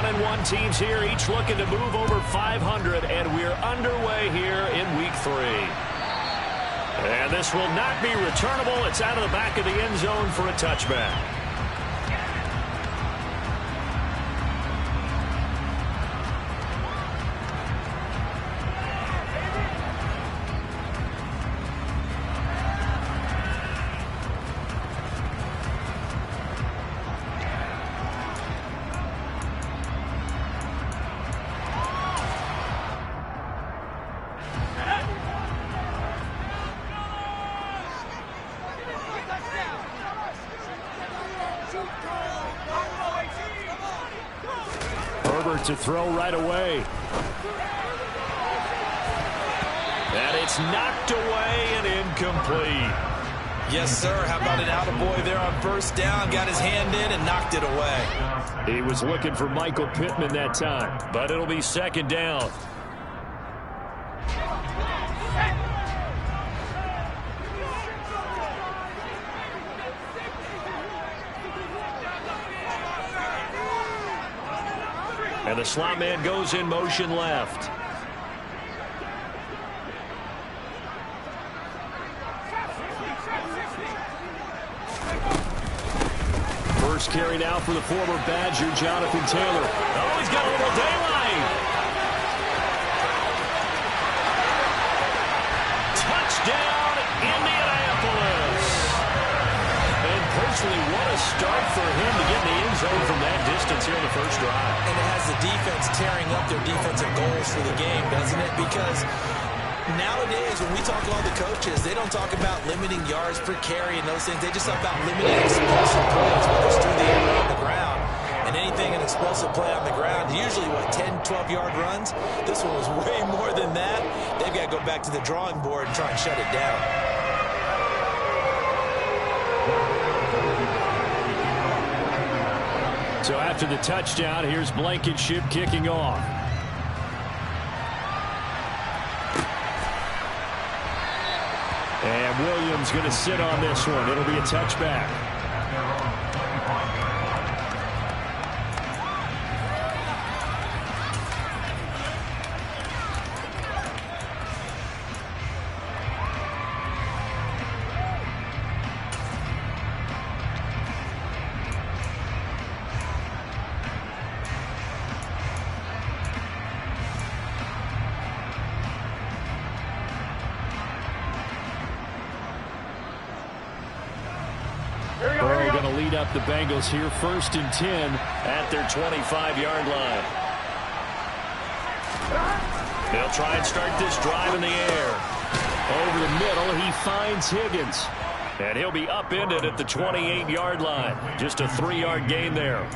1-1 teams here, each looking to move over 500, and we're underway here in Week 3. And this will not be returnable. It's out of the back of the end zone for a touchback. To throw right away. And it's knocked away and incomplete. Yes, sir. How about an attaboy there on first down? Got his hand in and knocked it away. He was looking for Michael Pittman that time, but it'll be second down. And the slot man goes in motion left. First carry now for the former Badger, Jonathan Taylor. Oh, he's got a little daylight. Touchdown, Indianapolis. And personally, what a start for him to get in the end zone from that distance here in the first drive. And it has the defense tearing up their defensive goals for the game, doesn't it? Because nowadays, when we talk to all the coaches, they don't talk about limiting yards per carry and those things. They just talk about limiting explosive plays, whether it's through the air or on the ground. And anything an explosive play on the ground, usually, 10, 12-yard runs? This one was way more than that. They've got to go back to the drawing board and try and shut it down. So after the touchdown, here's Blankenship kicking off. And Williams going to sit on this one. It'll be a touchback. Up the Bengals here, 1st and 10 at their 25-yard line. They'll try and start this drive in the air. Over the middle, he finds Higgins. And he'll be upended at the 28-yard line. Just a 3-yard gain there.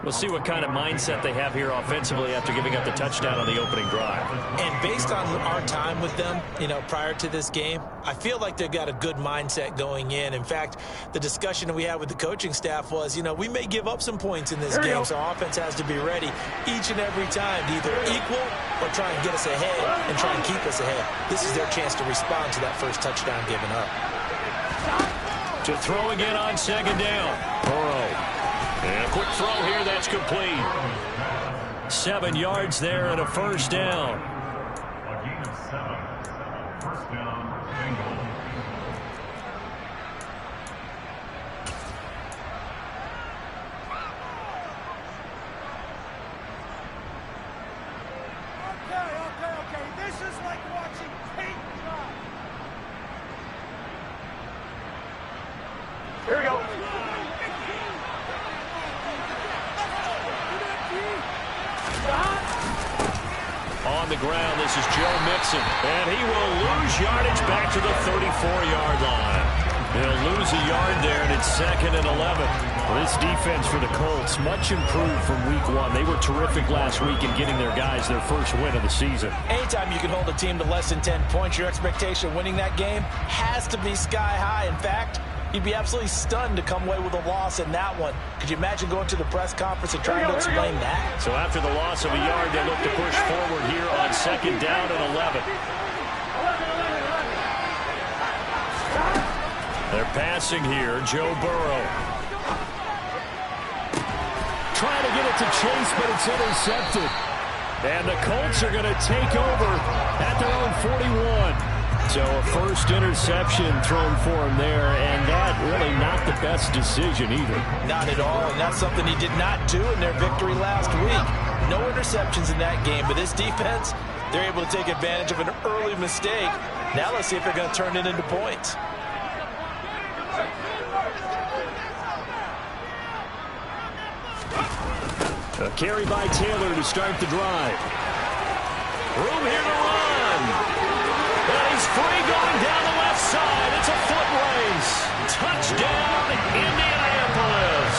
We'll see what kind of mindset they have here offensively after giving up the touchdown on the opening drive. And based on our time with them, prior to this game, I feel like they've got a good mindset going in. In fact, the discussion that we had with the coaching staff was, we may give up some points in this game, so offense has to be ready each and every time to either equal or try and get us ahead and try and keep us ahead. This is their chance to respond to that first touchdown given up. To throw again on second down. Burrow. And a quick throw here, that's complete. 7 yards there and a first down. A gain of 7. First down, Bengals. Okay. This is like watching paint dry. Here we go. On the ground, this is Joe Mixon. And he will lose yardage back to the 34-yard line. They'll lose a yard there, and it's 2nd and 11. Well, this defense for the Colts, much improved from week 1. They were terrific last week in getting their guys their first win of the season. Anytime you can hold a team to less than 10 points, your expectation of winning that game has to be sky high. In fact, you'd be absolutely stunned to come away with a loss in that one. Could you imagine going to the press conference and trying to explain that? So after the loss of a yard, they look to push forward here on 2nd down and 11. They're passing here, Joe Burrow. trying to get it to Chase, but it's intercepted. And the Colts are going to take over at their own 41. So a first interception thrown for him there, and that really not the best decision either. Not at all, and that's something he did not do in their victory last week. No interceptions in that game, but this defense, they're able to take advantage of an early mistake. Now let's see if they're going to turn it into points. A carry by Taylor to start the drive. Room here to run. And he's free going down the left side. It's a foot race. Touchdown, Indianapolis.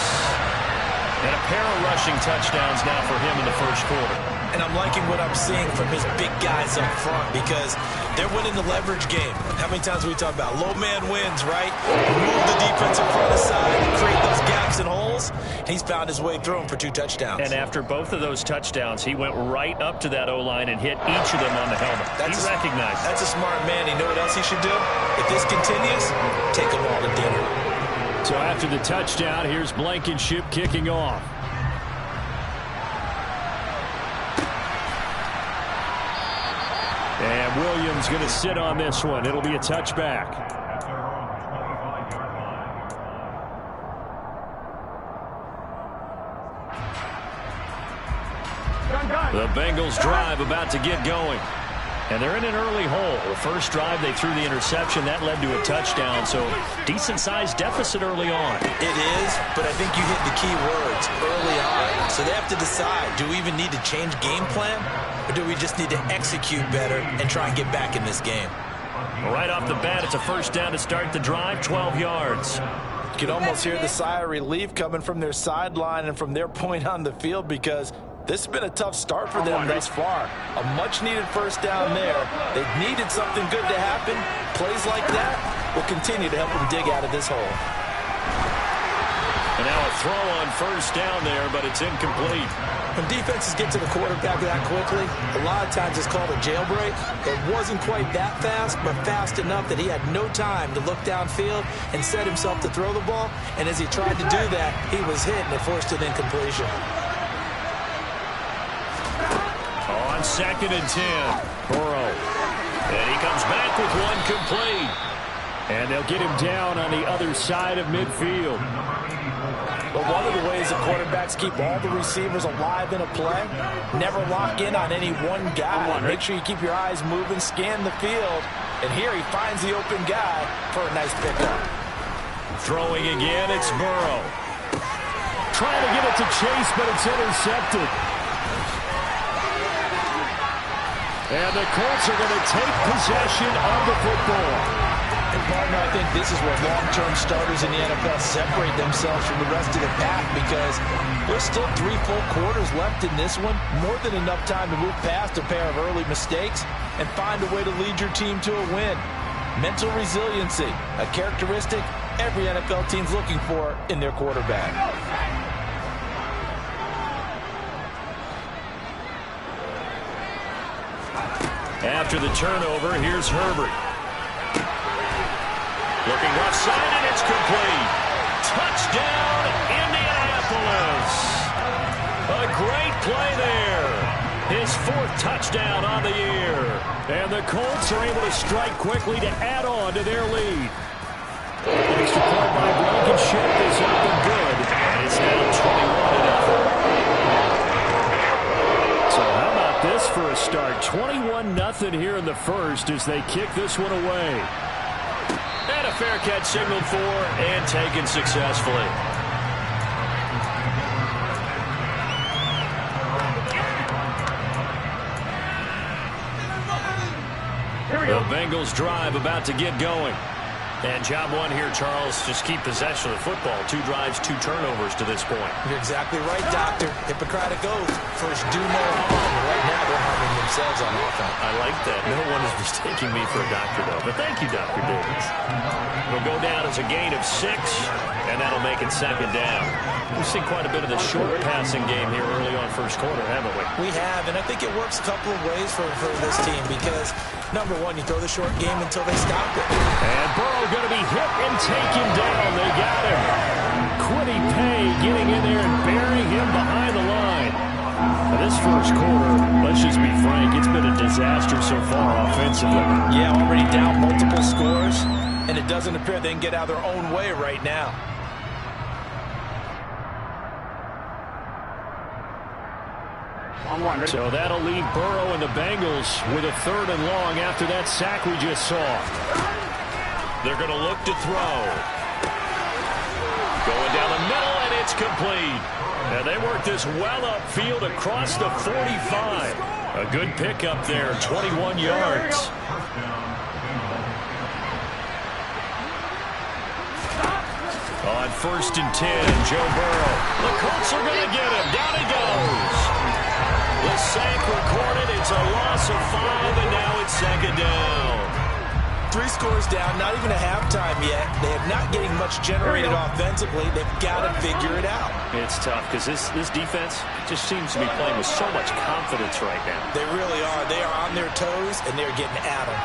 And a pair of rushing touchdowns now for him in the first quarter. And I'm liking what I'm seeing from his big guys up front because they're winning the leverage game. How many times we talk about low man wins, right? Move the defensive front aside, create those gaps and holes. And he's found his way through them for 2 touchdowns. And after both of those touchdowns, he went right up to that O-line and hit each of them on the helmet. He recognized it. That's a smart man. You know what else he should do? If this continues, take them all to dinner. So after the touchdown, here's Blankenship kicking off. And Williams going to sit on this one. It'll be a touchback. The Bengals drive about to get going. And they're in an early hole. The first drive, they threw the interception. That led to a touchdown. So decent-sized deficit early on. It is, but I think you hit the key words early on. So they have to decide, do we even need to change game plan? Or do we just need to execute better and try and get back in this game? Right off the bat, it's a first down to start the drive, 12 yards. You can almost hear the sigh of relief coming from their sideline and from their point on the field because this has been a tough start for them thus far. A much-needed first down there. They've needed something good to happen. Plays like that will continue to help them dig out of this hole. And now a throw on first down there, but it's incomplete. When defenses get to the quarterback that quickly, a lot of times it's called a jailbreak. It wasn't quite that fast, but fast enough that he had no time to look downfield and set himself to throw the ball. And as he tried to do that, he was hit and it forced an incompletion. On 2nd and 10, Burrow. And he comes back with one complete. And they'll get him down on the other side of midfield. But one of the ways that quarterbacks keep all the receivers alive in a play, never lock in on any one guy. Make sure you keep your eyes moving, scan the field. And here he finds the open guy for a nice pickup. Throwing again, it's Burrow. Trying to get it to Chase, but it's intercepted. And the Colts are going to take possession of the football. And partner, I think this is where long-term starters in the NFL separate themselves from the rest of the pack because there's still 3 full quarters left in this one. More than enough time to move past a pair of early mistakes and find a way to lead your team to a win. Mental resiliency, a characteristic every NFL team's looking for in their quarterback. After the turnover, here's Herbert. Looking left side, and it's complete. Touchdown, Indianapolis. A great play there. His 4th touchdown on the year. And the Colts are able to strike quickly to add on to their lead. Extra point by Blankenship is up and good. And it's now 21-0. So how about this for a start? 21-0 here in the first as they kick this one away. And a fair catch signaled for and taken successfully. The Bengals drive about to get going. And job one here, Charles, just keep possession of the football. 2 drives, 2 turnovers to this point. You're exactly right, Doctor. Hippocratic oath. First, do no harm. Right now, they're harming themselves on offense. I like that. No one is mistaking me for a doctor, though. But thank you, Dr. Davis. It'll go down as a gain of 6, and that'll make it 2nd down. We've seen quite a bit of the short passing game here early on first quarter, haven't we? We have, and I think it works a couple of ways for this team because, number one, you throw the short game until they stop it. And Burrow going to be hit and taken down. They got him. Quiddy Pay getting in there and burying him behind the line. Now this first quarter, let's just be frank, it's been a disaster so far offensively. Yeah, already down multiple scores, and it doesn't appear they can get out of their own way right now. So that'll leave Burrow and the Bengals with a 3rd and long after that sack we just saw. They're going to look to throw. Going down the middle, and it's complete. And they work this well upfield across the 45. A good pickup there, 21 yards. On 1st and 10, Joe Burrow. The Colts are going to get him. Down he goes. The sack recorded. It's a loss of 5, and now it's 2nd down. 3 scores down, not even a halftime yet. They are not getting much generated offensively. They've got to figure it out. It's tough because this defense just seems to be playing with so much confidence right now. They really are. They are on their toes, and they're getting at them.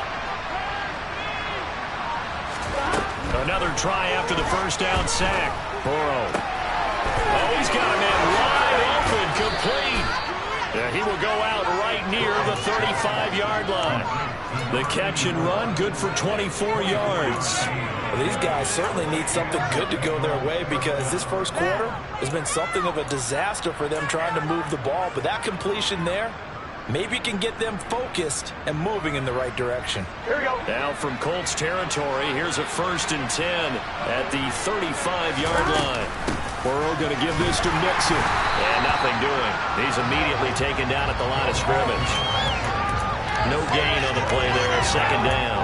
Another try after the 1st down sack. Burrow. Oh, he's got a man wide open, complete. He will go out right near the 35-yard line. The catch and run, good for 24 yards. Well, these guys certainly need something good to go their way because this first quarter has been something of a disaster for them trying to move the ball. But that completion there maybe can get them focused and moving in the right direction. Here we go. Now from Colts territory, here's a 1st and 10 at the 35-yard line. Burrow going to give this to Mixon. And nothing doing. He's immediately taken down at the line of scrimmage. No gain on the play there, 2nd down.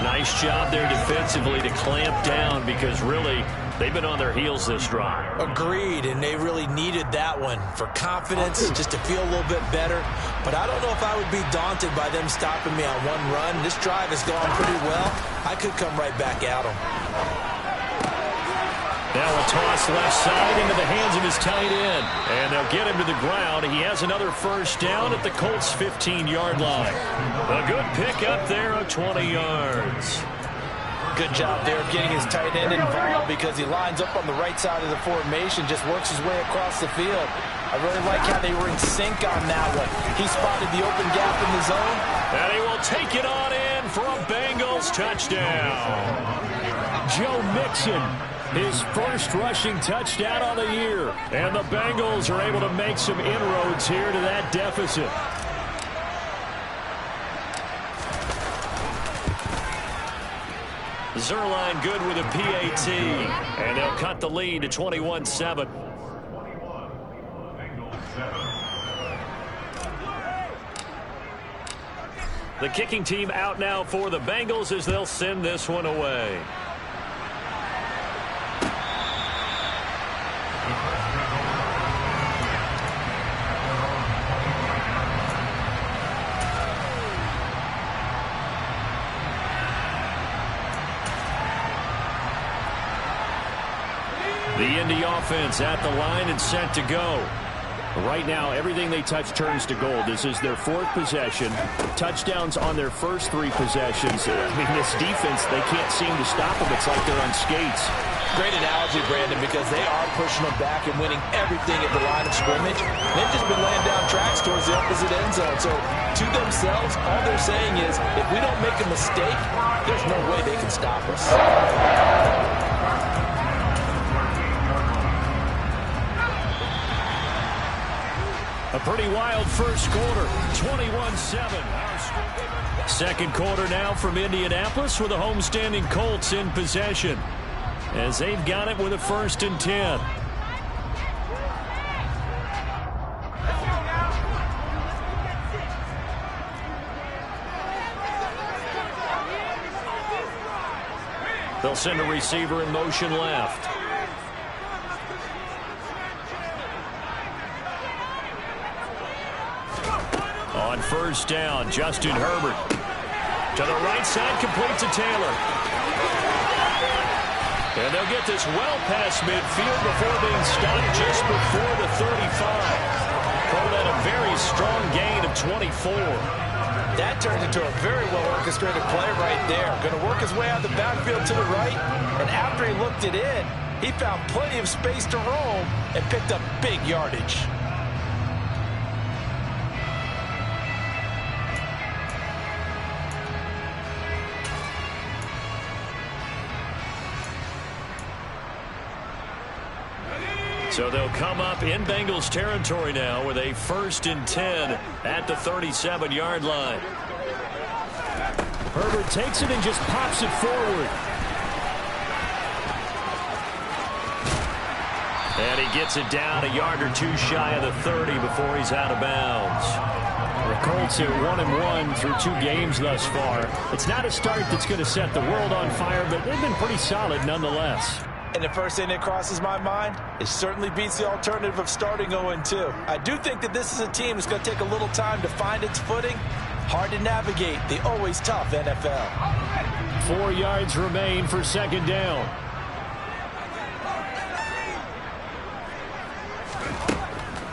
Nice job there defensively to clamp down because really they've been on their heels this drive. Agreed, and they really needed that one for confidence, just to feel a little bit better. But I don't know if I would be daunted by them stopping me on one run. This drive has gone pretty well. I could come right back at them. Now a toss left side into the hands of his tight end. And they'll get him to the ground. He has another 1st down at the Colts' 15-yard line. A good pickup there of 20 yards. Good job there of getting his tight end involved because he lines up on the right side of the formation, just works his way across the field. I really like how they were in sync on that one. He spotted the open gap in the zone. And he will take it on in for a Bengals touchdown. Joe Mixon, his first rushing touchdown on the year. And the Bengals are able to make some inroads here to that deficit. Zerline good with a PAT. And they'll cut the lead to 21-7. The kicking team out now for the Bengals as they'll send this one away. The Indy offense at the line and set to go. Right now, everything they touch turns to gold. This is their 4th possession. Touchdowns on their first 3 possessions. I mean, this defense, they can't seem to stop them. It's like they're on skates. Great analogy, Brandon, because they are pushing them back and winning everything at the line of scrimmage. They've just been laying down tracks towards the opposite end zone. So, to themselves, all they're saying is, if we don't make a mistake, there's no way they can stop us. A pretty wild first quarter, 21-7. Second quarter now from Indianapolis with the homestanding Colts in possession as they've got it with a 1st and 10. They'll send a receiver in motion left. On 1st down, Justin Herbert. To the right side, complete to Taylor. And they'll get this well past midfield before being stopped just before the 35. Call that a very strong gain of 24. That turned into a very well-orchestrated play right there. Going to work his way out the backfield to the right, and after he looked it in, He found plenty of space to roam and picked up big yardage. So they'll come up in Bengals territory now with a 1st and 10 at the 37-yard line. Herbert takes it and just pops it forward. And he gets it down a yard or two shy of the 30 before he's out of bounds. The Colts are 1-1 through 2 games thus far. It's not a start that's going to set the world on fire, but they've been pretty solid nonetheless. And the first thing that crosses my mind, it certainly beats the alternative of starting 0-2. I do think that this is a team that's going to take a little time to find its footing. Hard to navigate the always tough NFL. 4 yards remain for 2nd down.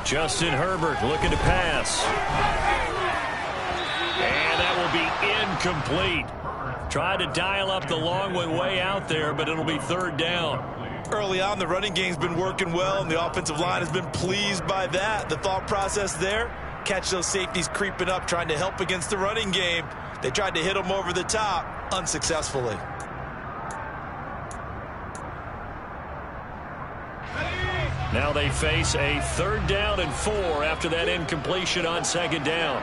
Justin Herbert looking to pass. And that will be incomplete. Tried to dial up the long way out there, but it'll be 3rd down. Early on, the running game's been working well, and the offensive line has been pleased by that. The thought process there, catch those safeties creeping up, trying to help against the running game. They tried to hit them over the top, unsuccessfully. Now they face a 3rd down and 4 after that incompletion on 2nd down.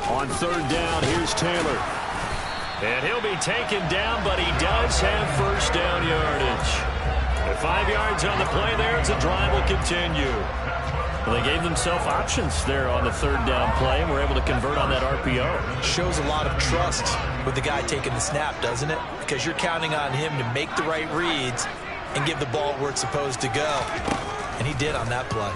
On 3rd down, here's Taylor. And he'll be taken down, but he does have 1st down yardage. At 5 yards on the play there, as the drive will continue. Well, they gave themselves options there on the 3rd down play and were able to convert on that RPO. Shows a lot of trust with the guy taking the snap, doesn't it? Because you're counting on him to make the right reads and give the ball where it's supposed to go. And he did on that play.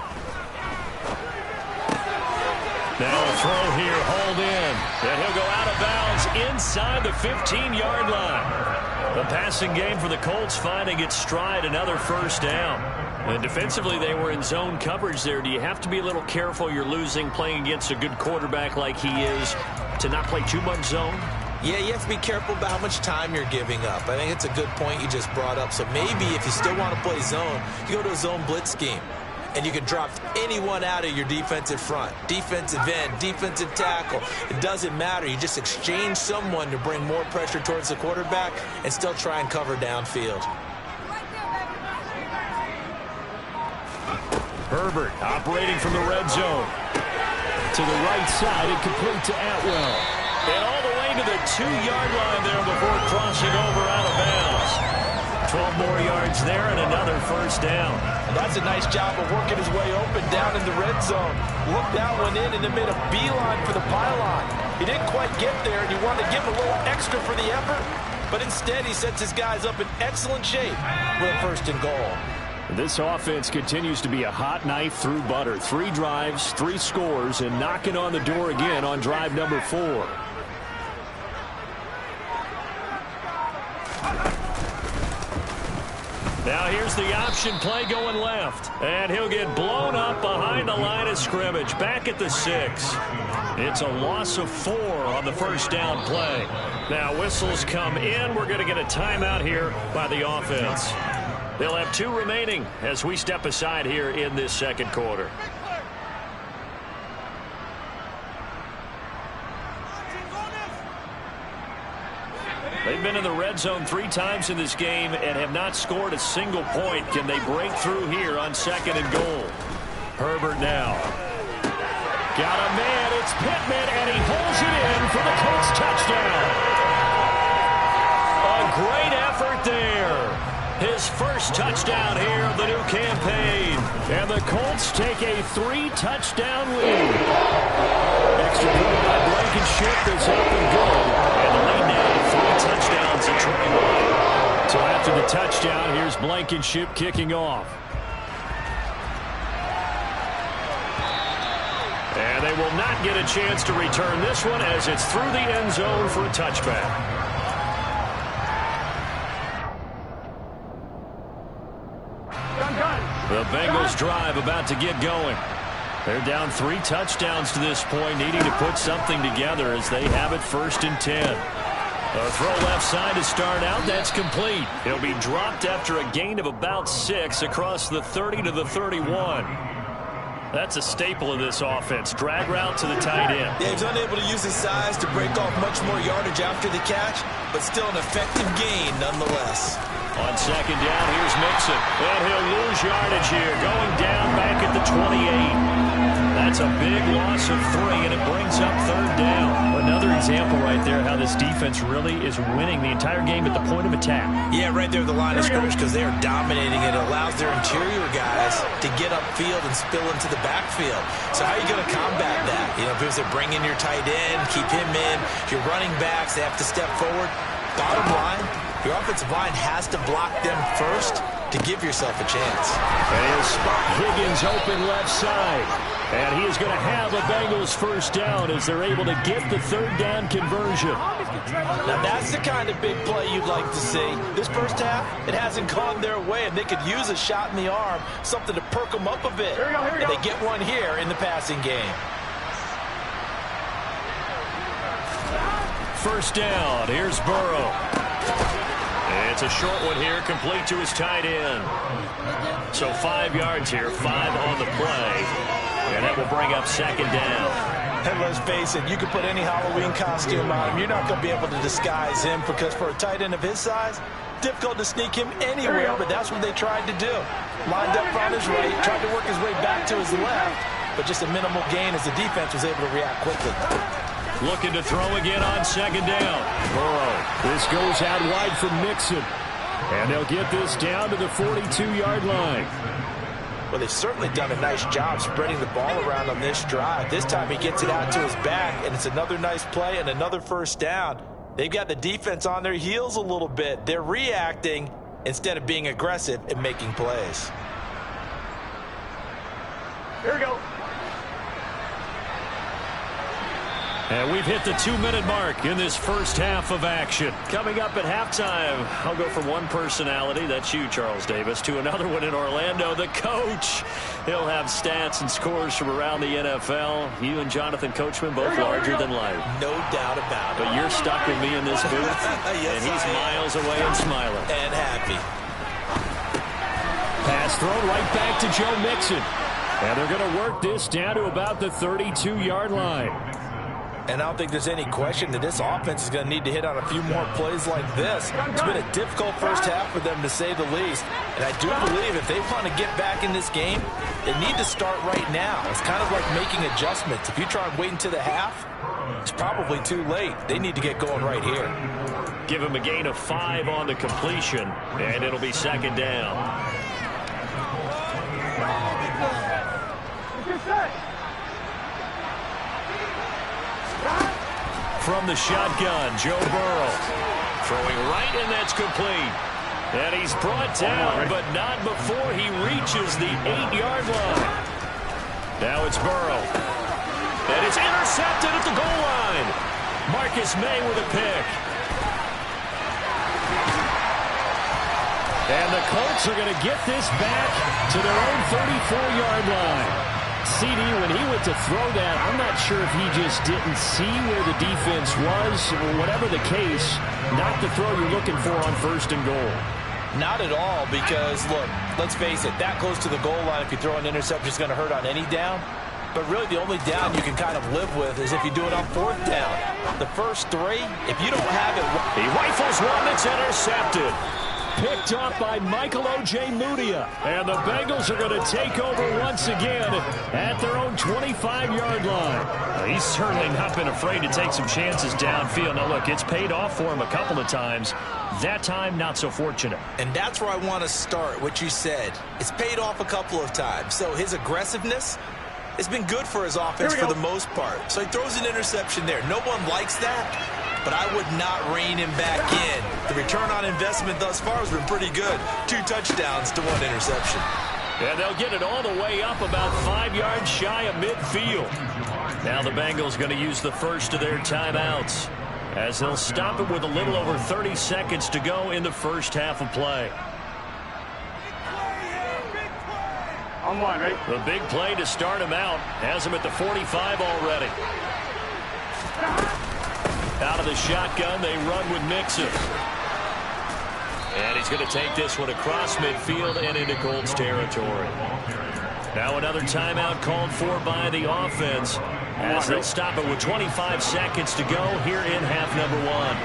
Now a throw here, hauled in. And he'll go out of bounds inside the 15-yard line. The passing game for the Colts finding its stride, another 1st down. And defensively, they were in zone coverage there. Do you have to be a little careful? You're losing playing against a good quarterback like he is to not play too much zone? Yeah, you have to be careful about how much time you're giving up. I think it's a good point you just brought up. So maybe if you still want to play zone, you go to a zone blitz scheme. And you can drop anyone out of your defensive front. Defensive end, defensive tackle. It doesn't matter. You just exchange someone to bring more pressure towards the quarterback and still try and cover downfield. Herbert operating from the red zone. To the right side and complete to Atwell. And all the way to the 2-yard line there before crossing over out of bounds. 12 more yards there and another 1st down. And that's a nice job of working his way open down in the red zone. Looked that one in and then made a beeline for the pylon. He didn't quite get there, and you wanted to give him a little extra for the effort. But instead, he sets his guys up in excellent shape with a 1st and goal. This offense continues to be a hot knife through butter. 3 drives, 3 scores, and knocking on the door again on drive number 4. Now here's the option play going left. And he'll get blown up behind the line of scrimmage. Back at the 6. It's a loss of 4 on the 1st down play. Now whistles come in. We're going to get a timeout here by the offense. They'll have 2 remaining as we step aside here in this 2nd quarter. They've been in the red zone 3 times in this game and have not scored a single point. Can they break through here on 2nd and goal? Herbert now. Got a man. It's Pittman, and he holds it in for the Colts touchdown. A great effort there. His 1st touchdown here of the new campaign. And the Colts take a 3-touchdown lead. Extra point by Blankenship is up and good. And the lead now 3 touchdowns at 21. So after the touchdown, here's Blankenship kicking off. And they will not get a chance to return this one as it's through the end zone for a touchback. The Bengals drive about to get going. They're down 3 touchdowns to this point, needing to put something together as they have it 1st and 10. A throw left side to start out. That's complete. It'll be dropped after a gain of about 6 across the 30 to the 31. That's a staple of this offense. Drag route to the tight end. Yeah, he's unable to use his size to break off much more yardage after the catch, but still an effective gain nonetheless. On 2nd down, here's Mixon. And he'll lose yardage here, going down back at the 28. That's a big loss of 3, and it brings up 3rd down. Another example right there how this defense really is winning the entire game at the point of attack. Yeah, right there at the line of scrimmage because they are dominating it. It allows their interior guys to get upfield and spill into the backfield. So how are you going to combat that? You know, because they bring in your tight end, keep him in. Your running backs, they have to step forward. Bottom line, your offensive line has to block them first to give yourself a chance. And he'll spot Higgins open left side. And he is going to have a Bengals 1st down as they're able to get the 3rd down conversion. Now that's the kind of big play you'd like to see. This first half, it hasn't gone their way, and they could use a shot in the arm, something to perk them up a bit. And they get one here in the passing game. 1st down. Here's Burrow. It's a short one here, complete to his tight end. So 5 yards here, 5 on the play. And that will bring up 2nd down. And let's face it, you can put any Halloween costume on him. You're not going to be able to disguise him because for a tight end of his size, difficult to sneak him anywhere, but that's what they tried to do. Lined up on his right, tried to work his way back to his left, but just a minimal gain as the defense was able to react quickly. Looking to throw again on 2nd down. Burrow. This goes out wide from Mixon. And they'll get this down to the 42-yard line. Well, they've certainly done a nice job spreading the ball around on this drive. This time he gets it out to his back, and it's another nice play and another 1st down. They've got the defense on their heels a little bit. They're reacting instead of being aggressive and making plays. Here we go. And we've hit the 2-minute mark in this 1st half of action. Coming up at halftime, I'll go from one personality, that's you, Charles Davis, to another one in Orlando, the coach. He'll have stats and scores from around the NFL. You and Jonathan Coachman, both larger than life. No doubt about it. But you're stuck with me in this booth, yes, and he's miles away and smiling. And happy. Pass thrown right back to Joe Mixon. And they're going to work this down to about the 32-yard line. And I don't think there's any question that this offense is going to need to hit on a few more plays like this. It's been a difficult first half for them, to say the least. And I do believe if they want to get back in this game, they need to start right now. It's kind of like making adjustments. If you try and wait until the half, it's probably too late. They need to get going right here. Give him a gain of 5 on the completion, and it'll be 2nd down. From the shotgun, Joe Burrow. Throwing right, and that's complete. And he's brought down, but not before he reaches the 8-yard line. Now it's Burrow. And it's intercepted at the goal line. Marcus May with a pick. And the Colts are going to get this back to their own 34-yard line. CD, when he went to throw that, I'm not sure if he just didn't see where the defense was, or whatever the case, not the throw you're looking for on 1st and goal. Not at all, because, look, let's face it, that close to the goal line, if you throw an interception, it's going to hurt on any down. But really, the only down you can kind of live with is if you do it on 4th down. The first 3, if you don't have it... He rifles one that's intercepted. Picked off by Michael O.J. Mudia. And the Bengals are going to take over once again at their own 25-yard line. He's certainly not been afraid to take some chances downfield. Now, look, it's paid off for him a couple of times. That time, not so fortunate. And that's where I want to start, what you said. It's paid off a couple of times. So his aggressiveness has been good for his offense for the most part. So he throws an interception there. No one likes that. But I would not rein him back in. The return on investment thus far has been pretty good. 2 touchdowns to 1 interception. And they'll get it all the way up about 5 yards shy of midfield. Now the Bengals going to use the first of their timeouts as they'll stop it with a little over 30 seconds to go in the first half of play. On The big play to start him out has him at the 45 already. Out of the shotgun, they run with Mixon. And he's going to take this one across midfield and into Colts territory. Now another timeout called for by the offense as they'll stop it with 25 seconds to go here in half number one.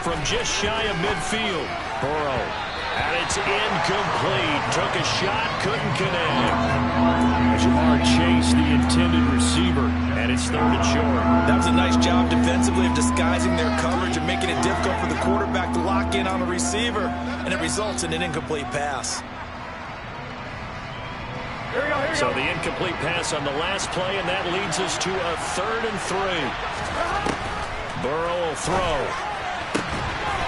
From just shy of midfield, Burrow. And it's incomplete. Took a shot, couldn't connect. Jamar chased the intended receiver, and it's third and short. That was a nice job defensively of disguising their coverage and making it difficult for the quarterback to lock in on a receiver, and it results in an incomplete pass. So the incomplete pass on the last play, and that leads us to a 3rd and 3. Burrow will throw.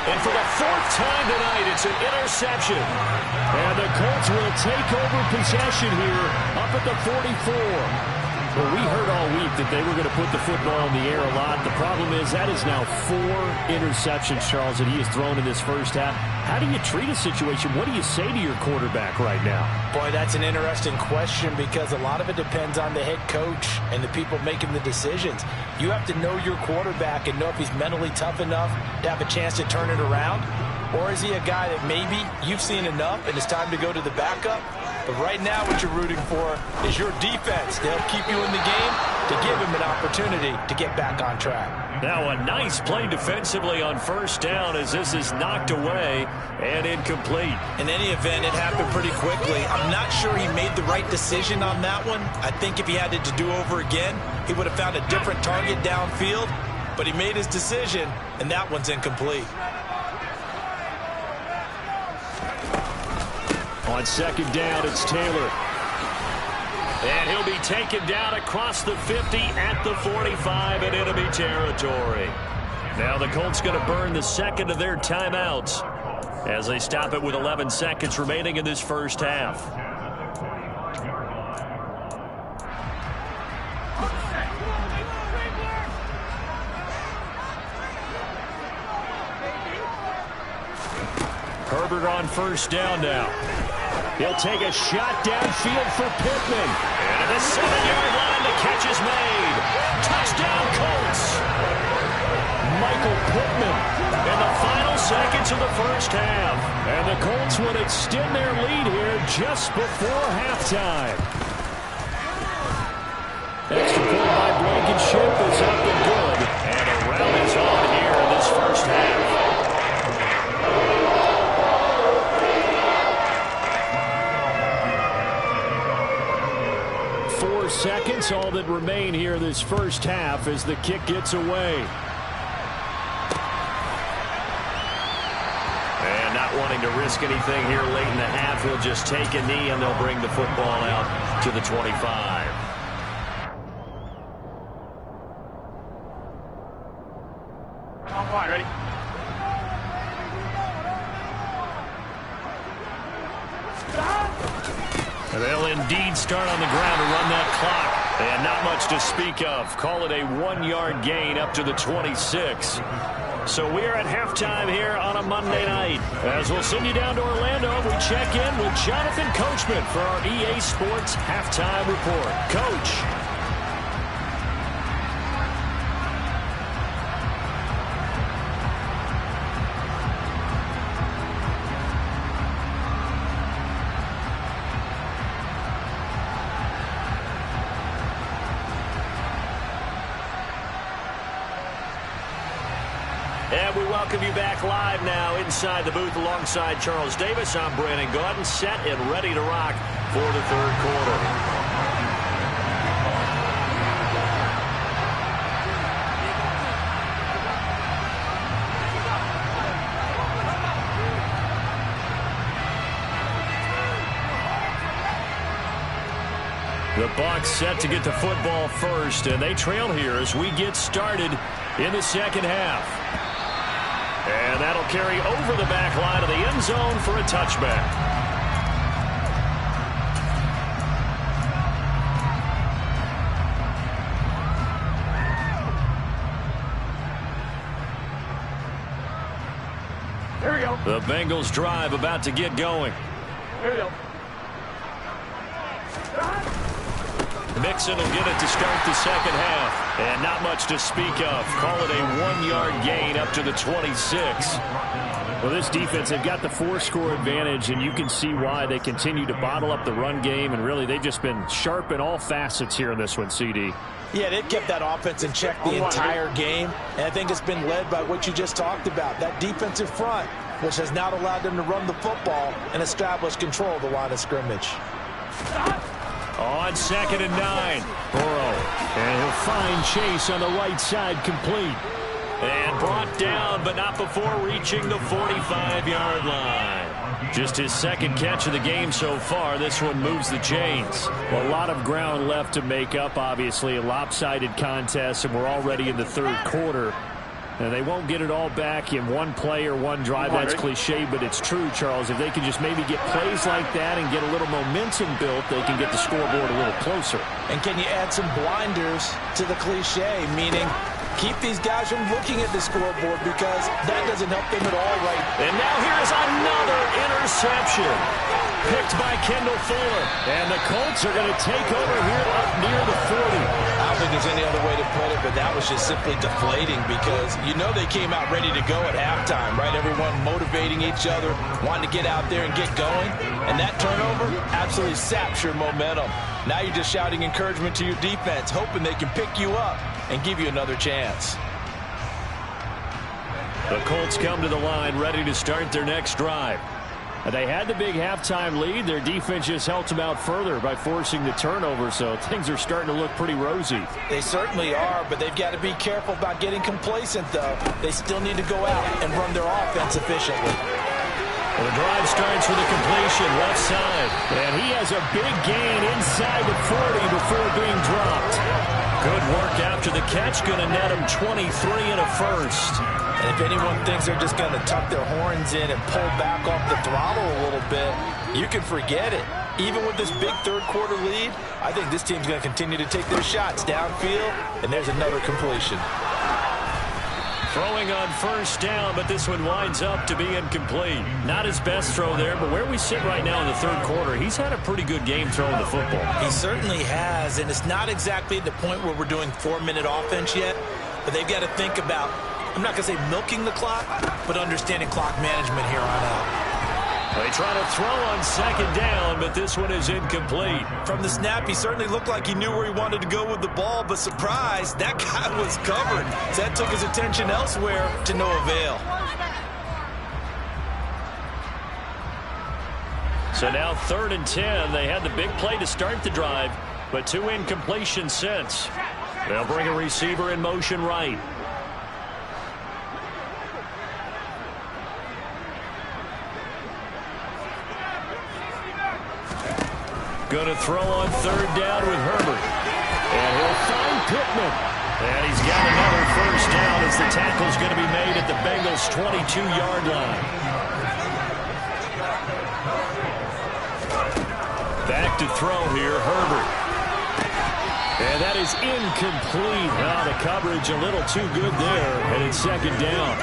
And for the 4th time tonight, it's an interception. And the Colts will take over possession here up at the 44. Well, we heard all week that they were going to put the football in the air a lot. The problem is that is now 4 interceptions, Charles, that he has thrown in this first half. How do you treat a situation? What do you say to your quarterback right now? Boy, that's an interesting question because a lot of it depends on the head coach and the people making the decisions. You have to know your quarterback and know if he's mentally tough enough to have a chance to turn it around. Or is he a guy that maybe you've seen enough and it's time to go to the backup? But right now what you're rooting for is your defense. They'll keep you in the game to give him an opportunity to get back on track. Now a nice play defensively on first down as this is knocked away and incomplete. In any event, it happened pretty quickly. I'm not sure he made the right decision on that one. I think if he had it to do over again, he would have found a different target downfield. But he made his decision, and that one's incomplete. On second down, it's Taylor. And he'll be taken down across the 50 at the 45 in enemy territory. Now the Colts going to burn the second of their timeouts as they stop it with 11 seconds remaining in this first half. Herbert on first down now. He'll take a shot downfield for Pittman. And at the 7-yard line, the catch is made. Touchdown, Colts. Michael Pittman in the final seconds of the first half. And the Colts would extend their lead here just before halftime. Extra point by Blankenship is up and good. And a round is on here in this first half. 4 seconds, all that remain here this first half as the kick gets away. And not wanting to risk anything here late in the half, he'll just take a knee and they'll bring the football out to the 25. On line, ready? They'll indeed start on the ground to run that clock. And not much to speak of. Call it a 1-yard gain up to the 26. So we are at halftime here on a Monday night. As we'll send you down to Orlando, we check in with Jonathan Coachman for our EA Sports Halftime Report. Coach. And we welcome you back live now inside the booth alongside Charles Davis. I'm Brandon Gaudin, set and ready to rock for the third quarter. The Bucs set to get the football first, and they trail here as we get started in the second half. And that'll carry over the back line of the end zone for a touchback. Here we go. The Bengals drive about to get going. Here we go. Mixon will get it to start the second half. And not much to speak of. Call it a 1-yard gain up to the 26. Well, this defense, they've got the 4-score advantage, and you can see why they continue to bottle up the run game, and really they've just been sharp in all facets here in this one, CD. Yeah, they've kept that offense in check the entire game, and I think it's been led by what you just talked about, that defensive front, which has now allowed them to run the football and establish control of the line of scrimmage. On 2nd and 9, Burrow, and he'll find Chase on the right side, complete. And brought down, but not before reaching the 45-yard line. Just his second catch of the game so far. This one moves the chains. Well, a lot of ground left to make up, obviously. A lopsided contest, and we're already in the third quarter. And they won't get it all back in one play or one drive. That's cliche, but it's true, Charles. If they can just maybe get plays like that and get a little momentum built, they can get the scoreboard a little closer. And can you add some blinders to the cliche, meaning keep these guys from looking at the scoreboard, because that doesn't help them at all right. And now here's another interception. Picked by Kendall Fuller. And the Colts are going to take over here up near the 40. I don't think there's any other way to put it, but that was just simply deflating, because you know they came out ready to go at halftime, right? Everyone motivating each other, wanting to get out there and get going. And that turnover absolutely saps your momentum. Now you're just shouting encouragement to your defense, hoping they can pick you up and give you another chance. The Colts come to the line ready to start their next drive. They had the big halftime lead. Their defense just helped them out further by forcing the turnover, so things are starting to look pretty rosy. They certainly are, but they've got to be careful about getting complacent, though. They still need to go out and run their offense efficiently. Well, the drive starts with a completion left side, and he has a big gain inside the 40 before being dropped. Good work after the catch, going to net him 23 and a first. And if anyone thinks they're just going to tuck their horns in and pull back off the throttle a little bit, you can forget it. Even with this big third-quarter lead, I think this team's going to continue to take their shots downfield, and there's another completion. Throwing on first down, but this one winds up to be incomplete. Not his best throw there, but where we sit right now in the third quarter, he's had a pretty good game throwing the football. He certainly has, and it's not exactly the point where we're doing 4-minute offense yet, but they've got to think about, I'm not going to say milking the clock, but understanding clock management here on out. They try to throw on second down, but this one is incomplete. From the snap, he certainly looked like he knew where he wanted to go with the ball, but surprise, that guy was covered. So that took his attention elsewhere to no avail. So now 3rd and 10. They had the big play to start the drive, but 2 incompletions since. They'll bring a receiver in motion right. Going to throw on 3rd down with Herbert. And he'll find Pittman. And he's got another first down as the tackle's going to be made at the Bengals' 22-yard line. Back to throw here, Herbert. And that is incomplete. Now the coverage a little too good there, and it's 2nd down.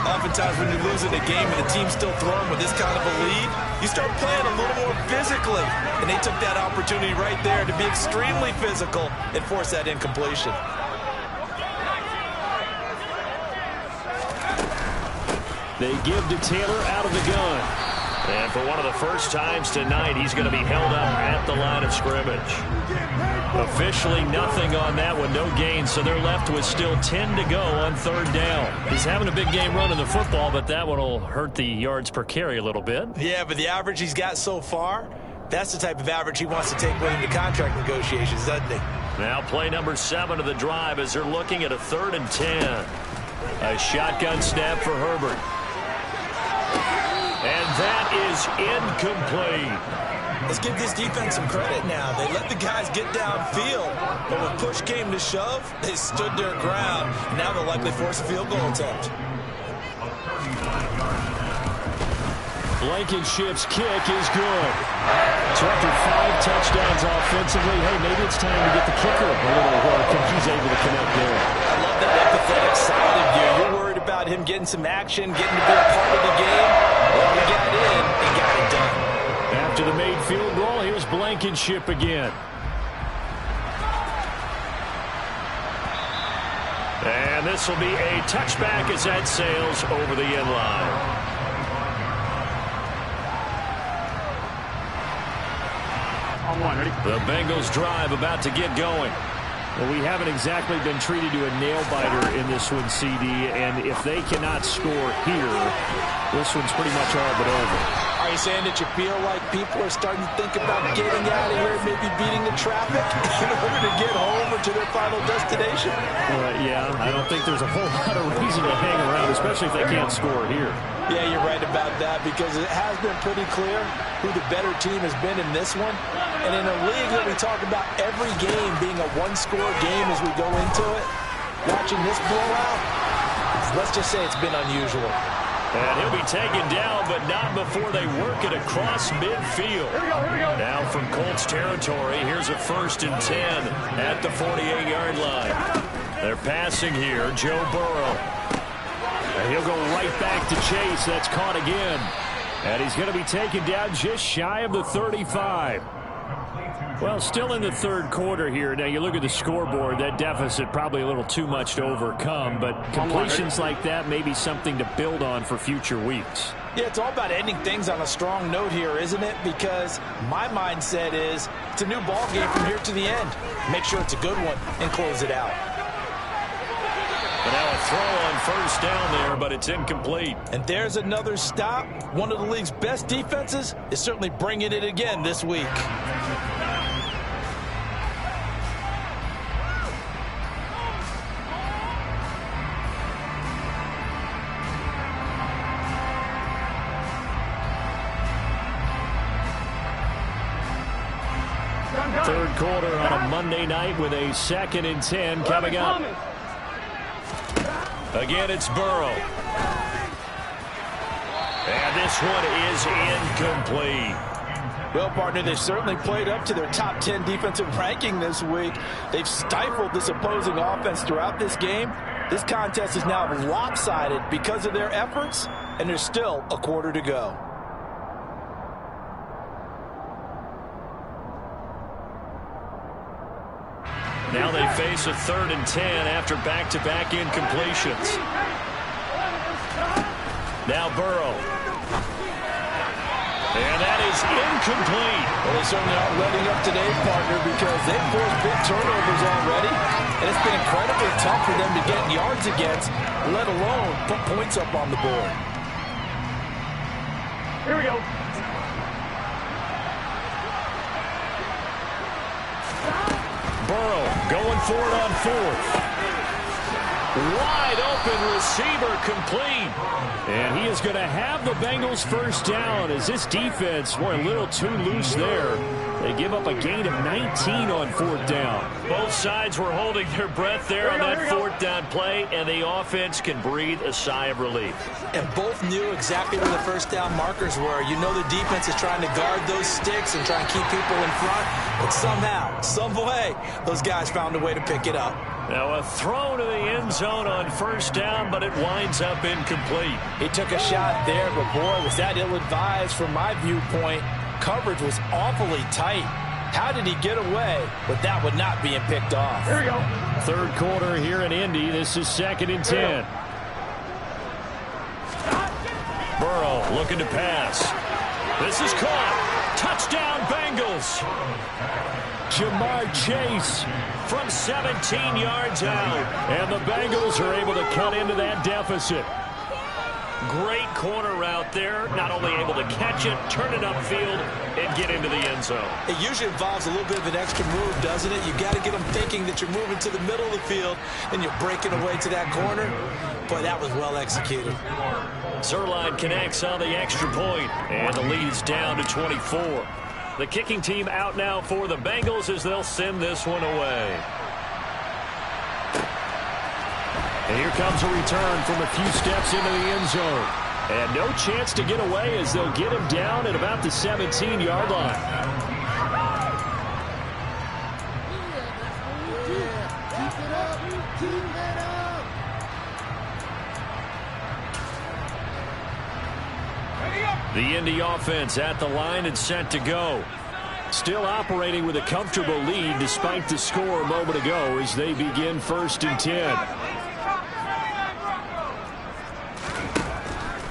Oftentimes when you're losing a game and the team's still throwing with this kind of a lead, you start playing a little more physically. And they took that opportunity right there to be extremely physical and force that incompletion. They give to Taylor out of the gun. And for one of the first times tonight, he's going to be held up at the line of scrimmage. Officially nothing on that one, no gain, so they're left with still 10 to go on 3rd down. He's having a big game running the football, but that one will hurt the yards per carry a little bit. Yeah, but the average he's got so far, that's the type of average he wants to take with him to contract negotiations, doesn't he? Now play number 7 of the drive as they're looking at a 3rd and 10. A shotgun snap for Herbert. And that is incomplete. Let's give this defense some credit now. They let the guys get downfield, but when push came to shove, they stood their ground. Now they'll likely force a field goal attempt. Blankenship's kick is good. So after 5 touchdowns offensively, hey, maybe it's time to get the kicker a little work, and he's able to connect there. I love that empathetic side of you. You're worried about him getting some action, getting to be a part of the game. Well, he got in and got it done. After the made field goal, here's Blankenship again. And this will be a touchback as that sails over the end line. The Bengals drive about to get going. Well, we haven't exactly been treated to a nail-biter in this one, CD, and if they cannot score here, this one's pretty much all but over. Are you saying that you feel like people are starting to think about getting out of here, maybe beating the traffic in order to get home or to their final destination? Yeah, I don't think there's a whole lot of reason to hang around, especially if they can't score here. Yeah, you're right about that, because it has been pretty clear who the better team has been in this one. And in a league that we talk about every game being a one-score game as we go into it, watching this blowout, let's just say it's been unusual. And he'll be taken down, but not before they work it across midfield. Now from Colts territory, here's a 1st and 10 at the 48-yard line. They're passing here, Joe Burrow. And he'll go right back to Chase. That's caught again. And he's going to be taken down just shy of the 35. Well, still in the third quarter here. Now, you look at the scoreboard, that deficit probably a little too much to overcome, but completions like that may be something to build on for future weeks. Yeah, it's all about ending things on a strong note here, isn't it? Because my mindset is it's a new ball game from here to the end. Make sure it's a good one and close it out. But now a throw on 1st down there, but it's incomplete. And there's another stop. One of the league's best defenses is certainly bringing it again this week. Third quarter on a Monday night with a 2nd and 10 coming up. Again, it's Burrow. And this one is incomplete. Well, partner, they've certainly played up to their top 10 defensive ranking this week. They've stifled this opposing offense throughout this game. This contest is now lopsided because of their efforts, and there's still a quarter to go. Now they face a 3rd and 10 after back-to-back incompletions. Now Burrow. And that is incomplete. Well, they certainly aren't letting up today, partner, because they've forced big turnovers already. And it's been incredibly tough for them to get yards against, let alone put points up on the board. Here we go. Burrow going for it on 4th. Wide open receiver complete. And he is going to have the Bengals 1st down as this defense were a little too loose there. They give up a gain of 19 on 4th down. Both sides were holding their breath there on that 4th down play, and the offense can breathe a sigh of relief. And both knew exactly where the 1st down markers were. You know the defense is trying to guard those sticks and try and keep people in front, but somehow, some way, those guys found a way to pick it up. Now a throw to the end zone on 1st down, but it winds up incomplete. He took a shot there, but boy, was that ill-advised from my viewpoint. Coverage was awfully tight. How did he get away with that one not being picked off? Here we go. Third quarter here in Indy. This is 2nd and 10. Burrow looking to pass. This is caught. Touchdown Bengals. Jamar Chase from 17 yards out. And the Bengals are able to cut into that deficit. Great corner route there. Not only able to catch it, turn it upfield, and get into the end zone. It usually involves a little bit of an extra move, doesn't it? You got to get them thinking that you're moving to the middle of the field and you're breaking away to that corner. Boy, that was well executed. Zerline connects on the extra point, and the lead's down to 24. The kicking team out now for the Bengals as they'll send this one away. And here comes a return from a few steps into the end zone. And no chance to get away as they'll get him down at about the 17-yard line. The Indy offense at the line and set to go. Still operating with a comfortable lead despite the score a moment ago as they begin 1st and 10.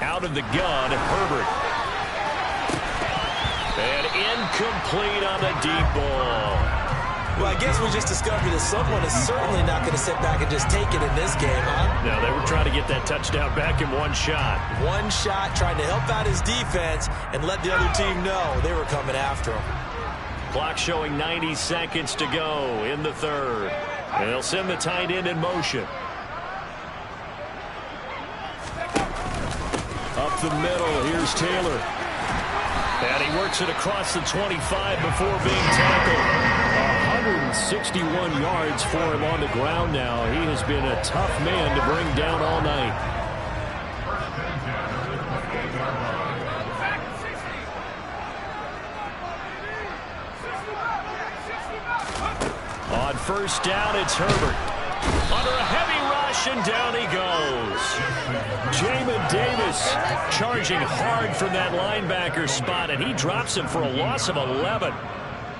Out of the gun, Herbert. And incomplete on the deep ball. Well, I guess we just discovered that someone is certainly not going to sit back and just take it in this game, huh? No, they were trying to get that touchdown back in one shot. One shot, trying to help out his defense and let the other team know they were coming after him. Clock showing 90 seconds to go in the 3rd. And they'll send the tight end in motion. Up the middle, here's Taylor. And he works it across the 25 before being tackled. 161 yards for him on the ground now. He has been a tough man to bring down all night. On 1st down, it's Herbert. Under a heavy rush, and down he goes. Jamin Davis charging hard from that linebacker spot, and he drops him for a loss of 11.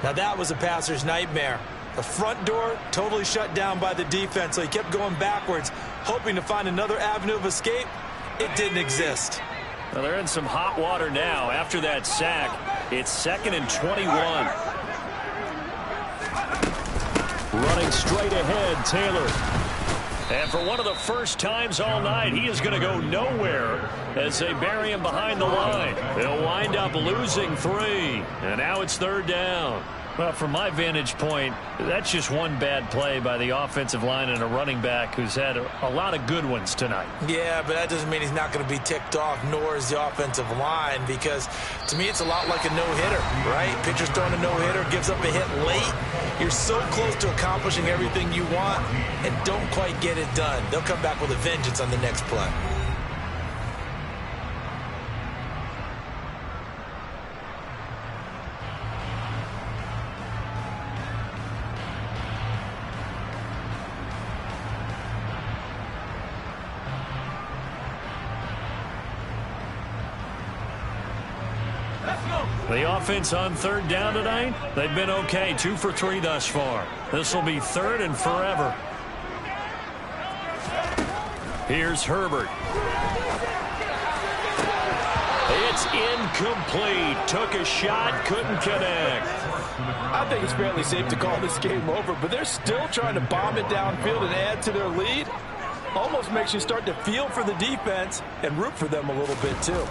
Now that was a passer's nightmare. The front door totally shut down by the defense, so he kept going backwards, hoping to find another avenue of escape. It didn't exist. Well, they're in some hot water now after that sack. It's 2nd and 21. Running straight ahead, Taylor. And for one of the first times all night, he is going to go nowhere as they bury him behind the line. They'll wind up losing 3. And now it's 3rd down. Well, from my vantage point, that's just one bad play by the offensive line and a running back who's had a lot of good ones tonight. Yeah, but that doesn't mean he's not going to be ticked off, nor is the offensive line, because to me it's a lot like a no-hitter, right? Pitcher's throwing a no-hitter, gives up a hit late. You're so close to accomplishing everything you want and don't quite get it done. They'll come back with a vengeance on the next play. The offense on 3rd down tonight, they've been okay. 2 for 3 thus far. This will be 3rd and forever. Here's Herbert. It's incomplete. Took a shot, couldn't connect. I think it's fairly safe to call this game over, but they're still trying to bomb it downfield and add to their lead. Almost makes you start to feel for the defense and root for them a little bit too.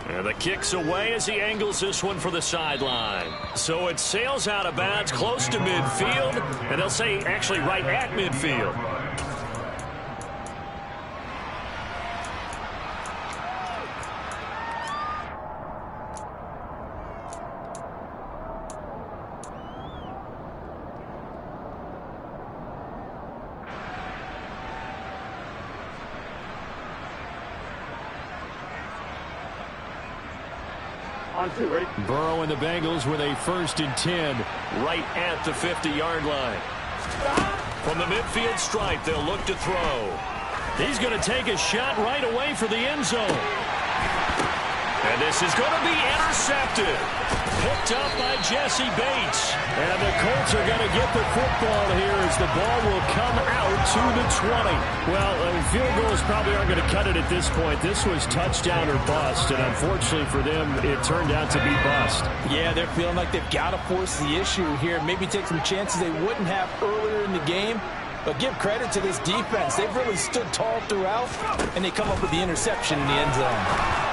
And the kick's away as he angles this one for the sideline. So it sails out of bounds close to midfield, and they'll say actually right at midfield. Burrow and the Bengals with a 1st and 10 right at the 50-yard line. From the midfield stripe, they'll look to throw. He's going to take a shot right away for the end zone. And this is going to be intercepted. Picked up by Jesse Bates. And the Colts are going to get the football here as the ball will come out to the 20. Well, field goals probably aren't going to cut it at this point. This was touchdown or bust, and unfortunately for them, it turned out to be bust. Yeah, they're feeling like they've got to force the issue here. Maybe take some chances they wouldn't have earlier in the game. But give credit to this defense. They've really stood tall throughout, and they come up with the interception in the end zone.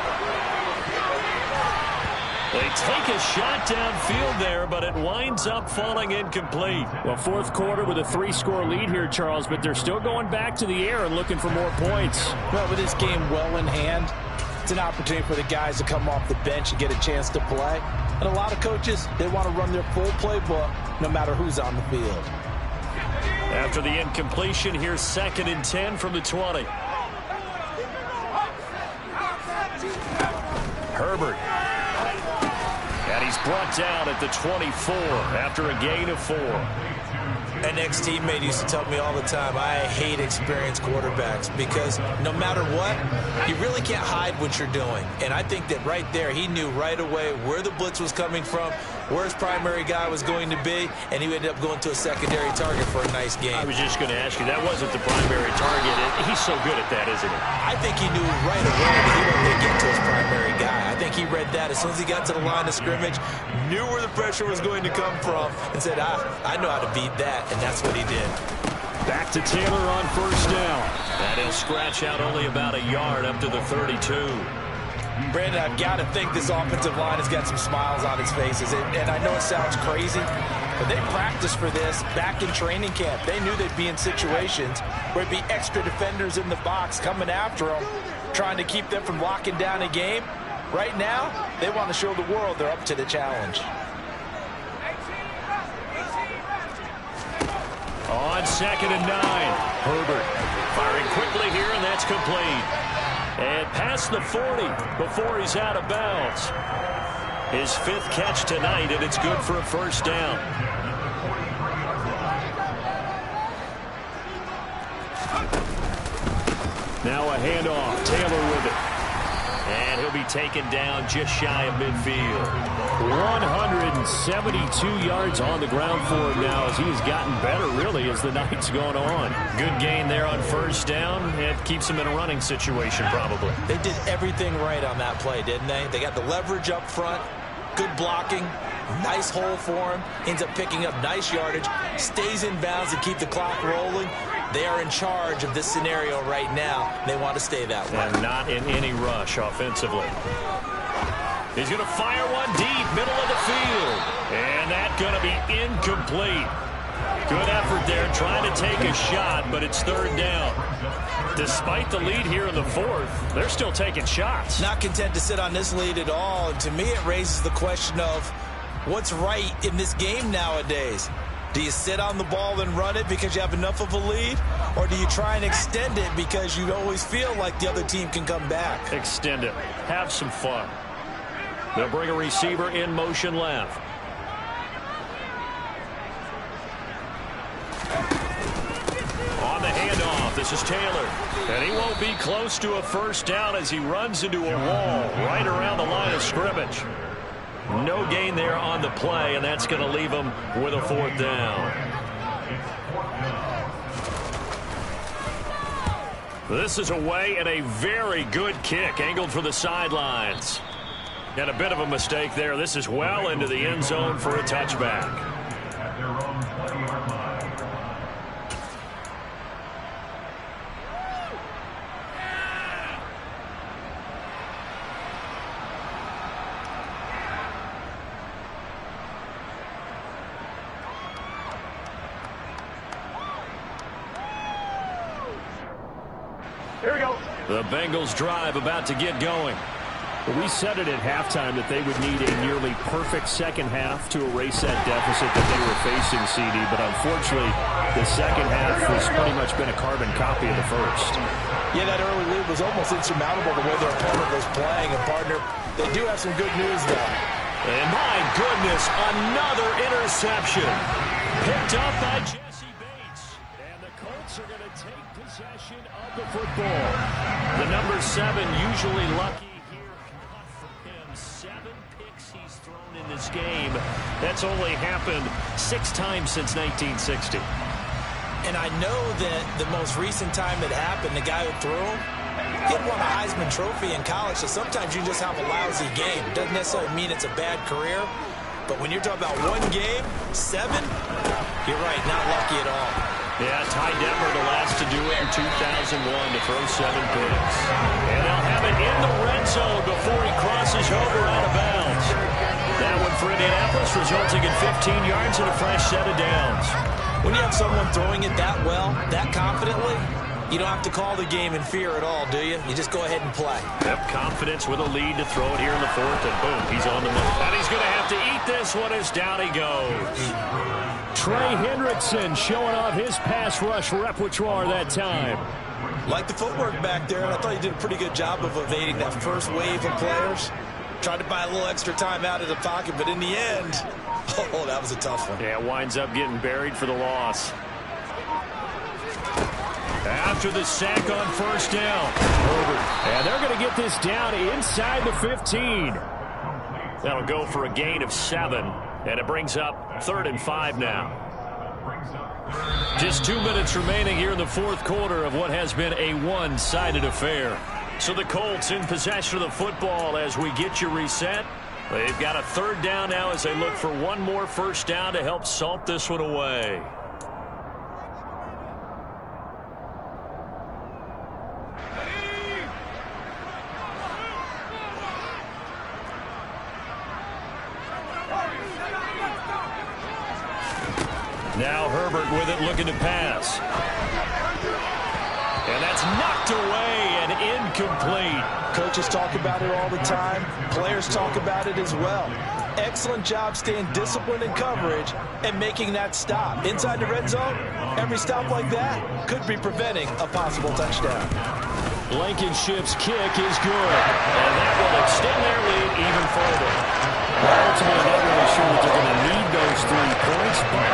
They take a shot downfield there, but it winds up falling incomplete. Well, 4th quarter with a 3-score lead here, Charles, but they're still going back to the air and looking for more points. Well, with this game well in hand, it's an opportunity for the guys to come off the bench and get a chance to play. And a lot of coaches, they want to run their full playbook no matter who's on the field. After the incompletion, here's 2nd and 10 from the 20. Herbert. And he's brought down at the 24 after a gain of 4. An ex-teammate used to tell me all the time, I hate experienced quarterbacks because no matter what, you really can't hide what you're doing. And I think that right there, he knew right away where the blitz was coming from, where his primary guy was going to be, and he ended up going to a secondary target for a nice game. I was just going to ask you, that wasn't the primary target. He's so good at that, isn't he? I think he knew right away that he wasn't going to get to his primary guy. I think he read that as soon as he got to the line of scrimmage, knew where the pressure was going to come from, and said, I know how to beat that, and that's what he did. Back to Taylor on first down. And he'll scratch out only about a yard up to the 32. Brandon, I've got to think this offensive line has got some smiles on its faces. And I know it sounds crazy, but they practiced for this back in training camp. They knew they'd be in situations where it'd be extra defenders in the box coming after them, trying to keep them from locking down a game. Right now, they want to show the world they're up to the challenge. On 2nd and 9, Herbert firing quickly here, and that's complete. And past the 40 before he's out of bounds. His 5th catch tonight, and it's good for a first down. Now a handoff. Taylor with it. And he'll be taken down just shy of midfield. 172 yards on the ground for him now as he's gotten better, really, as the night's gone on. Good gain there on first down. It keeps him in a running situation, probably. They did everything right on that play, didn't they? They got the leverage up front, good blocking, nice hole for him, ends up picking up nice yardage, stays in bounds to keep the clock rolling. They are in charge of this scenario right now. They want to stay that way. And not in any rush offensively. He's going to fire one deep, middle of the field. And that's going to be incomplete. Good effort there, trying to take a shot, but it's 3rd down. Despite the lead here in the 4th, they're still taking shots. Not content to sit on this lead at all. And to me, it raises the question of what's right in this game nowadays. Do you sit on the ball and run it because you have enough of a lead? Or do you try and extend it because you always feel like the other team can come back? Extend it. Have some fun. They'll bring a receiver in motion left. On the handoff, this is Taylor. And he won't be close to a first down as he runs into a wall right around the line of scrimmage. No gain there on the play, and that's going to leave him with a 4th down. This is away and a very good kick, angled for the sidelines. And a bit of a mistake there. This is well into the end zone for a touchback. At their own 20-yard line. Here we go. The Bengals drive about to get going. Well, we said it at halftime that they would need a nearly perfect second half to erase that deficit that they were facing, CD. But unfortunately, the second half has pretty much been a carbon copy of the first. Yeah, that early lead was almost insurmountable the way their opponent was playing. And, partner, they do have some good news, though. And my goodness, another interception. Picked up by Jesse Bates. And the Colts are going to take possession of the football. The number 7 usually lucky. Not for him. 7 picks he's thrown in this game. That's only happened 6 times since 1960. And I know that the most recent time it happened, the guy who threw him, he had won a Heisman Trophy in college, so sometimes you just have a lousy game. Doesn't necessarily mean it's a bad career, but when you're talking about one game, 7, you're right, not lucky at all. Yeah, Ty Detmer, the last to do it in 2001 to throw 7 picks. And they'll have it in the red zone before he crosses over out of bounds. That one for Indianapolis, resulting in 15 yards and a fresh set of downs. When you have someone throwing it that well, that confidently, you don't have to call the game in fear at all, do you? You just go ahead and play. Yep, confidence with a lead to throw it here in the 4th, and boom, he's on the move. And he's going to have to eat this one as down he goes. Trey Hendrickson showing off his pass rush repertoire that time. Like the footwork back there, and I thought he did a pretty good job of evading that first wave of players. Tried to buy a little extra time out of the pocket, but in the end, oh, that was a tough one. Yeah, winds up getting buried for the loss. After the sack on first down. And they're going to get this down inside the 15. That'll go for a gain of 7. And it brings up 3rd and 5 now. Just 2 minutes remaining here in the fourth quarter of what has been a one-sided affair. So the Colts in possession of the football as we get you reset. They've got a 3rd down now as they look for one more first down to help salt this one away. Now Herbert with it, looking to pass. And that's knocked away and incomplete. Coaches talk about it all the time. Players talk about it as well. Excellent job staying disciplined in coverage and making that stop. Inside the red zone, every stop like that could be preventing a possible touchdown. Blankenship's kick is good. And that will extend their lead even further. Ultimately, not really sure that they're going to need those 3 points, but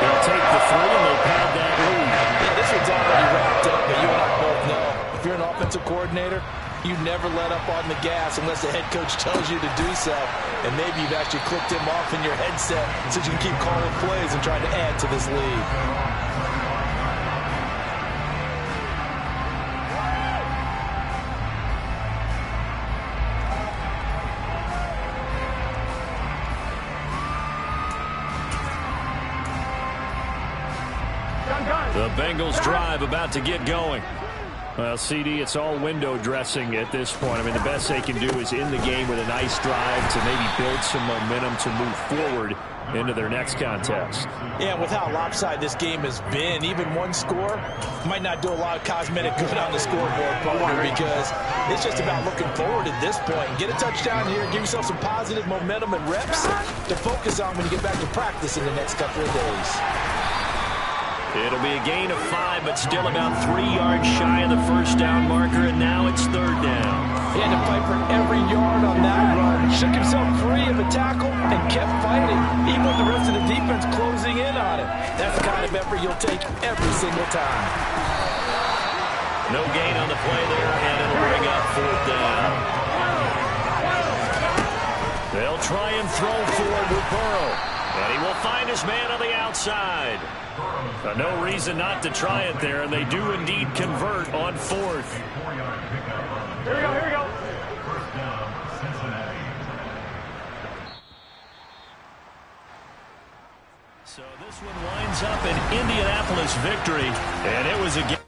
they'll take the 3 and they'll pad that lead. Yeah, this one's already wrapped up, but you and I both know if you're an offensive coordinator, you never let up on the gas unless the head coach tells you to do so. And maybe you've actually clicked him off in your headset so you can keep calling plays and trying to add to this lead. The Bengals drive about to get going. Well, CD, it's all window dressing at this point. I mean, the best they can do is in the game with a nice drive to maybe build some momentum to move forward into their next contest. Yeah, with how lopsided this game has been, even one score might not do a lot of cosmetic good on the scoreboard, partner, because it's just about looking forward at this point. Get a touchdown here, give yourself some positive momentum and reps to focus on when you get back to practice in the next couple of days. It'll be a gain of 5, but still about 3 yards shy of the first down marker, and now it's 3rd down. He had to fight for every yard on that run. Shook himself free of a tackle and kept fighting, even with the rest of the defense closing in on him. That's the kind of effort you'll take every single time. No gain on the play there, and it'll bring up 4th down. They'll try and throw forward with Burrow, and he will find his man on the outside. No reason not to try it there, and they do indeed convert on 4th. Here we go. First down, Cincinnati. So this one winds up an Indianapolis victory, and it was a game.